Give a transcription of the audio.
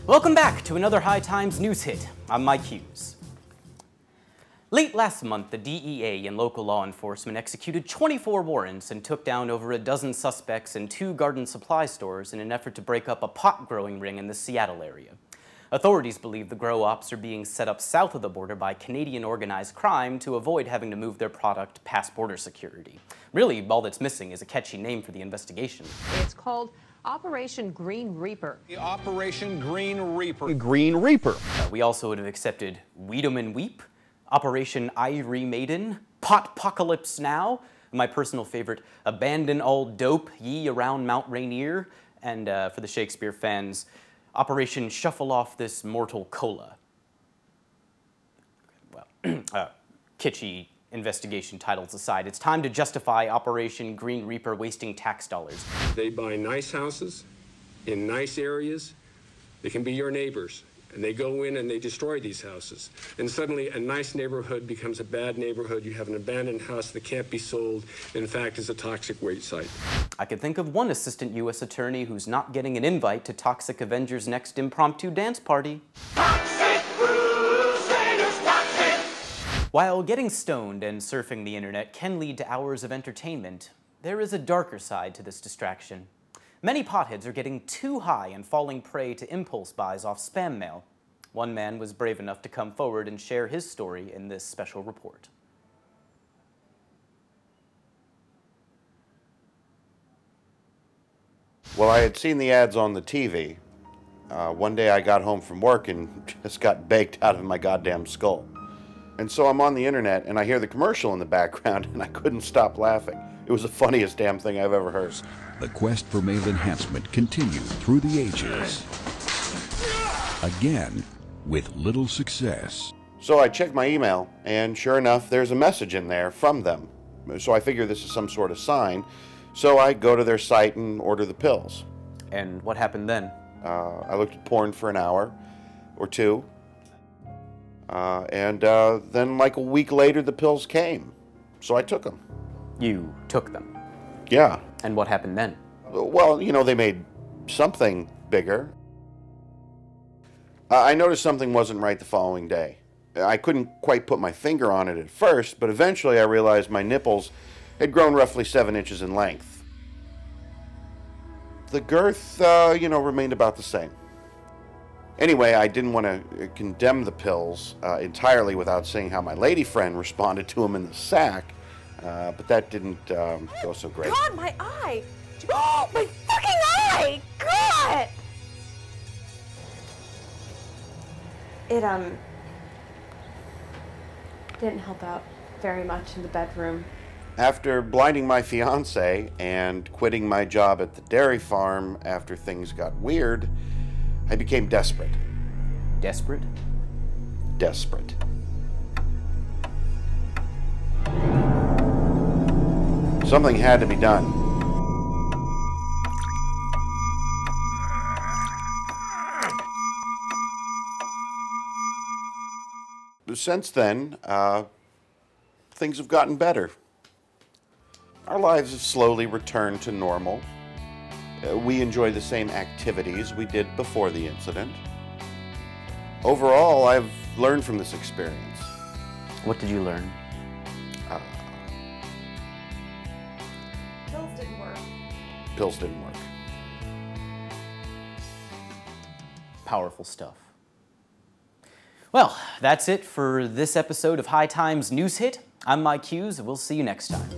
Welcome back to another High Times news hit. I'm Mike Hughes. Late last month, the DEA and local law enforcement executed 24 warrants and took down over a dozen suspects in 2 garden supply stores in an effort to break up a pot-growing ring in the Seattle area. Authorities believe the grow ops are being set up south of the border by Canadian organized crime to avoid having to move their product past border security. Really, all that's missing is a catchy name for the investigation. It's called Operation Green Reaper. Operation Green Reaper. Green Reaper. We also would have accepted Weed'em and Weep, Operation Ivory Maiden, Potpocalypse Now, my personal favorite, Abandon All Dope Ye Around Mount Rainier, and for the Shakespeare fans, Operation Shuffle Off This Mortal Cola. Well, kitschy investigation titles aside, it's time to justify Operation Green Reaper wasting tax dollars. They buy nice houses in nice areas. They can be your neighbors. And they go in and they destroy these houses. And suddenly a nice neighborhood becomes a bad neighborhood. You have an abandoned house that can't be sold. In fact, is a toxic waste site. I could think of one assistant U.S. attorney who's not getting an invite to Toxic Avenger's next impromptu dance party. Toxic Crusaders, toxic! While getting stoned and surfing the internet can lead to hours of entertainment, there is a darker side to this distraction. Many potheads are getting too high and falling prey to impulse buys off spam mail. One man was brave enough to come forward and share his story in this special report. Well, I had seen the ads on the TV. One day I got home from work and just got baked out of my goddamn skull. And so I'm on the internet and I hear the commercial in the background and I couldn't stop laughing. It was the funniest damn thing I've ever heard. The quest for male enhancement continued through the ages. Again, with little success. So I checked my email, and sure enough, there's a message in there from them. So I figure this is some sort of sign. So I go to their site and order the pills. And what happened then? I looked at porn for an hour or two. And then like a week later, the pills came. So I took them. You took them? Yeah. And what happened then? Well, you know, they made something bigger. I noticed something wasn't right the following day. I couldn't quite put my finger on it at first, but eventually I realized my nipples had grown roughly 7 inches in length. The girth, remained about the same. Anyway, I didn't want to condemn the pills entirely without seeing how my lady friend responded to them in the sack. But that didn't go so great. God, my eye! Oh, my fucking eye! God! It, didn't help out very much in the bedroom. After blinding my fiance and quitting my job at the dairy farm after things got weird, I became desperate. Desperate? Desperate. Something had to be done. Since then, things have gotten better. Our lives have slowly returned to normal. We enjoy the same activities we did before the incident. Overall, I've learned from this experience. What did you learn? Pills didn't work. Pills didn't work. Powerful stuff. Well, that's it for this episode of High Times News Hit. I'm Mike Hughes, and we'll see you next time.